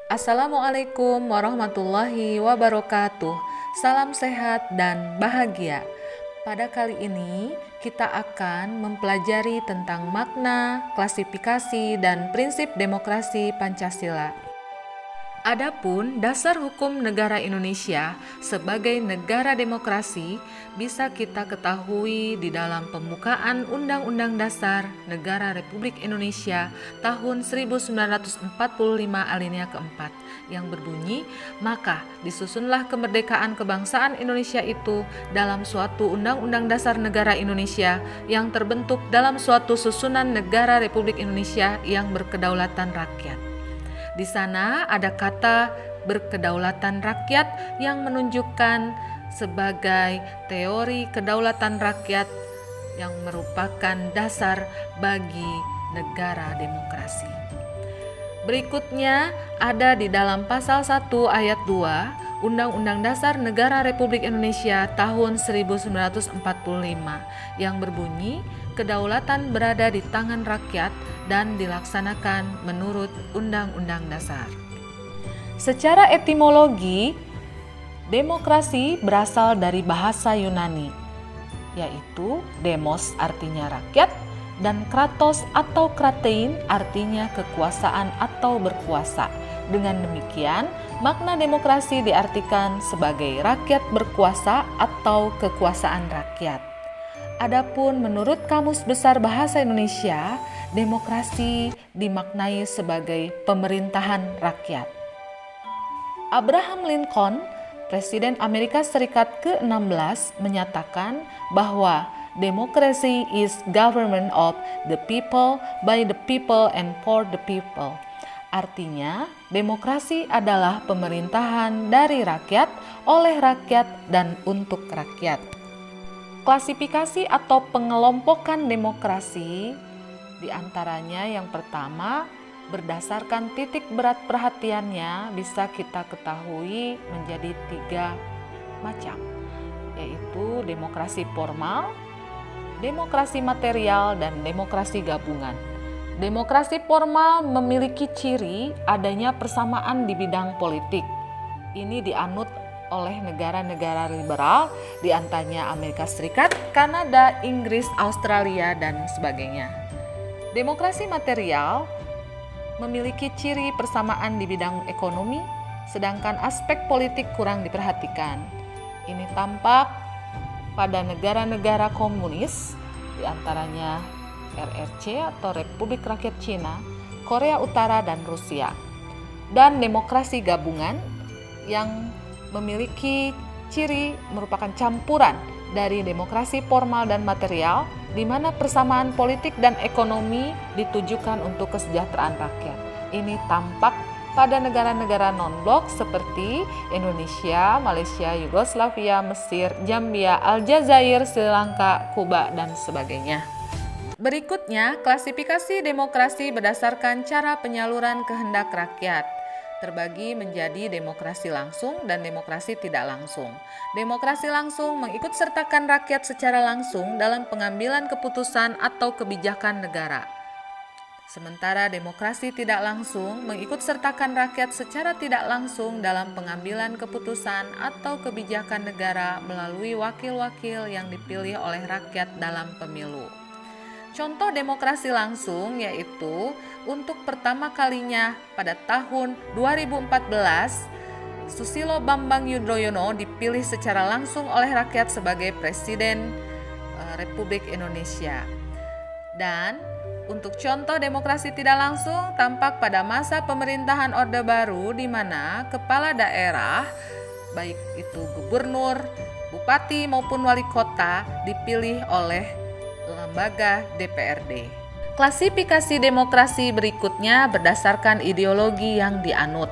Assalamualaikum warahmatullahi wabarakatuh. Salam sehat dan bahagia. Pada kali ini kita akan mempelajari tentang makna, klasifikasi, dan prinsip demokrasi Pancasila. Adapun dasar hukum negara Indonesia sebagai negara demokrasi bisa kita ketahui di dalam pembukaan Undang-Undang Dasar Negara Republik Indonesia tahun 1945 alinea keempat yang berbunyi, maka disusunlah kemerdekaan kebangsaan Indonesia itu dalam suatu Undang-Undang Dasar Negara Indonesia yang terbentuk dalam suatu susunan negara Republik Indonesia yang berkedaulatan rakyat. Di sana ada kata berkedaulatan rakyat yang menunjukkan sebagai teori kedaulatan rakyat yang merupakan dasar bagi negara demokrasi. Berikutnya ada di dalam pasal 1 ayat 2 Undang-Undang Dasar Negara Republik Indonesia tahun 1945 yang berbunyi, kedaulatan berada di tangan rakyat dan dilaksanakan menurut Undang-Undang Dasar. Secara etimologi, demokrasi berasal dari bahasa Yunani, yaitu demos artinya rakyat dan kratos atau kratein artinya kekuasaan atau berkuasa. Dengan demikian, makna demokrasi diartikan sebagai rakyat berkuasa atau kekuasaan rakyat. Adapun menurut Kamus Besar Bahasa Indonesia, demokrasi dimaknai sebagai pemerintahan rakyat. Abraham Lincoln, Presiden Amerika Serikat ke-16, menyatakan bahwa democracy is government of the people, by the people, and for the people. Artinya, demokrasi adalah pemerintahan dari rakyat, oleh rakyat, dan untuk rakyat. Klasifikasi atau pengelompokan demokrasi diantaranya yang pertama, berdasarkan titik berat perhatiannya bisa kita ketahui menjadi 3 macam, yaitu demokrasi formal, demokrasi material, dan demokrasi gabungan. Demokrasi formal memiliki ciri adanya persamaan di bidang politik. Ini dianut oleh negara-negara liberal, di antaranya Amerika Serikat, Kanada, Inggris, Australia, dan sebagainya. Demokrasi material memiliki ciri persamaan di bidang ekonomi, sedangkan aspek politik kurang diperhatikan. Ini tampak pada negara-negara komunis, di antaranya RRC atau Republik Rakyat Cina, Korea Utara, dan Rusia. Dan demokrasi gabungan yang memiliki ciri merupakan campuran dari demokrasi formal dan material, di mana persamaan politik dan ekonomi ditujukan untuk kesejahteraan rakyat. Ini tampak pada negara-negara non-blok seperti Indonesia, Malaysia, Yugoslavia, Mesir, Zambia, Aljazair, Sri Lanka, Kuba, dan sebagainya. Berikutnya, klasifikasi demokrasi berdasarkan cara penyaluran kehendak rakyat. Terbagi menjadi demokrasi langsung dan demokrasi tidak langsung. Demokrasi langsung mengikutsertakan rakyat secara langsung dalam pengambilan keputusan atau kebijakan negara. Sementara demokrasi tidak langsung mengikutsertakan rakyat secara tidak langsung dalam pengambilan keputusan atau kebijakan negara melalui wakil-wakil yang dipilih oleh rakyat dalam pemilu. Contoh demokrasi langsung yaitu untuk pertama kalinya pada tahun 2014, Susilo Bambang Yudhoyono dipilih secara langsung oleh rakyat sebagai Presiden Republik Indonesia. Dan untuk contoh demokrasi tidak langsung tampak pada masa pemerintahan Orde Baru, di mana kepala daerah, baik itu gubernur, bupati maupun wali kota, dipilih oleh lembaga DPRD. Klasifikasi demokrasi berikutnya berdasarkan ideologi yang dianut,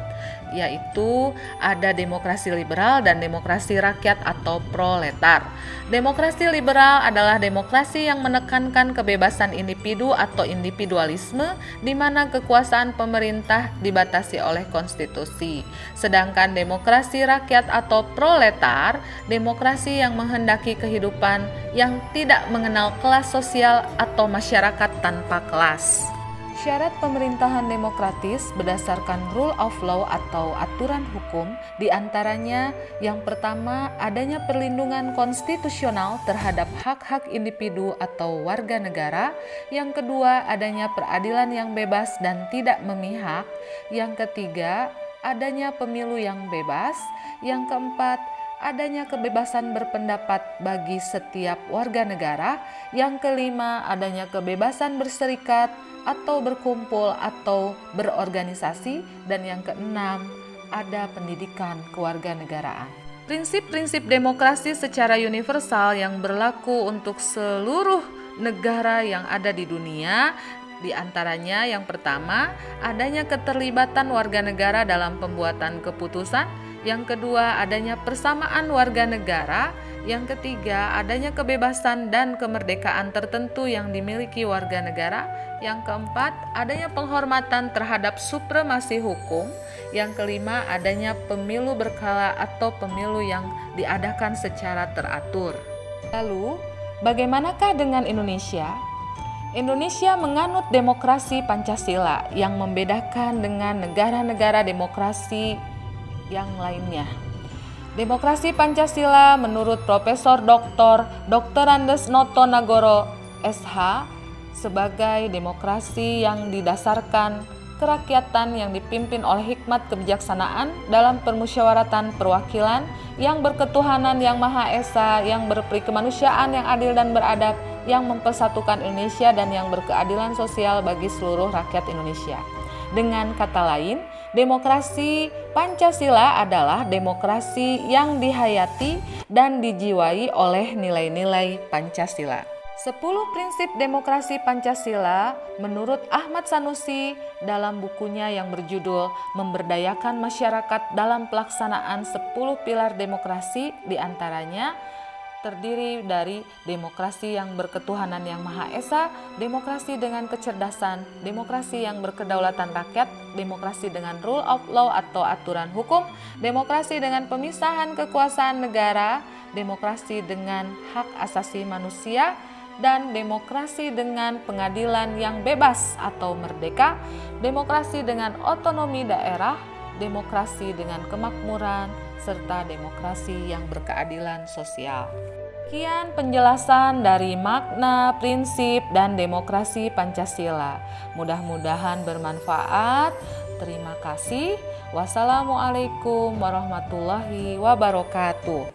yaitu ada demokrasi liberal dan demokrasi rakyat atau proletar. Demokrasi liberal adalah demokrasi yang menekankan kebebasan individu atau individualisme, di mana kekuasaan pemerintah dibatasi oleh konstitusi. Sedangkan demokrasi rakyat atau proletar, demokrasi yang menghendaki kehidupan yang tidak mengenal kelas sosial atau masyarakat tanpa kelas. Syarat pemerintahan demokratis berdasarkan rule of law atau aturan hukum diantaranya yang pertama adanya perlindungan konstitusional terhadap hak-hak individu atau warga negara, yang kedua adanya peradilan yang bebas dan tidak memihak, yang ketiga adanya pemilu yang bebas, yang keempat adanya kebebasan berpendapat bagi setiap warga negara, yang kelima adanya kebebasan berserikat atau berkumpul atau berorganisasi, dan yang keenam ada pendidikan kewarganegaraan. Prinsip-prinsip demokrasi secara universal yang berlaku untuk seluruh negara yang ada di dunia, di antaranya yang pertama adanya keterlibatan warga negara dalam pembuatan keputusan, yang kedua adanya persamaan warga negara, yang ketiga adanya kebebasan dan kemerdekaan tertentu yang dimiliki warga negara, yang keempat adanya penghormatan terhadap supremasi hukum, yang kelima adanya pemilu berkala atau pemilu yang diadakan secara teratur. Lalu, bagaimanakah dengan Indonesia? Indonesia menganut demokrasi Pancasila yang membedakan dengan negara-negara demokrasi yang lainnya. Demokrasi Pancasila menurut Profesor Dr. Andes Noto Nagoro SH sebagai demokrasi yang didasarkan kerakyatan yang dipimpin oleh hikmat kebijaksanaan dalam permusyawaratan perwakilan yang berketuhanan yang Maha Esa, yang berperi kemanusiaan yang adil dan beradab, yang mempersatukan Indonesia dan yang berkeadilan sosial bagi seluruh rakyat Indonesia. Dengan kata lain, demokrasi Pancasila adalah demokrasi yang dihayati dan dijiwai oleh nilai-nilai Pancasila. 10 prinsip demokrasi Pancasila menurut Ahmad Sanusi dalam bukunya yang berjudul Memberdayakan Masyarakat dalam Pelaksanaan 10 Pilar Demokrasi, diantaranya terdiri dari demokrasi yang berketuhanan yang Maha Esa, demokrasi dengan kecerdasan, demokrasi yang berkedaulatan rakyat, demokrasi dengan rule of law atau aturan hukum, demokrasi dengan pemisahan kekuasaan negara, demokrasi dengan hak asasi manusia, dan demokrasi dengan pengadilan yang bebas atau merdeka, demokrasi dengan otonomi daerah, demokrasi dengan kemakmuran, serta demokrasi yang berkeadilan sosial. Sekian penjelasan dari makna, prinsip, dan demokrasi Pancasila. Mudah-mudahan bermanfaat. Terima kasih. Wassalamualaikum warahmatullahi wabarakatuh.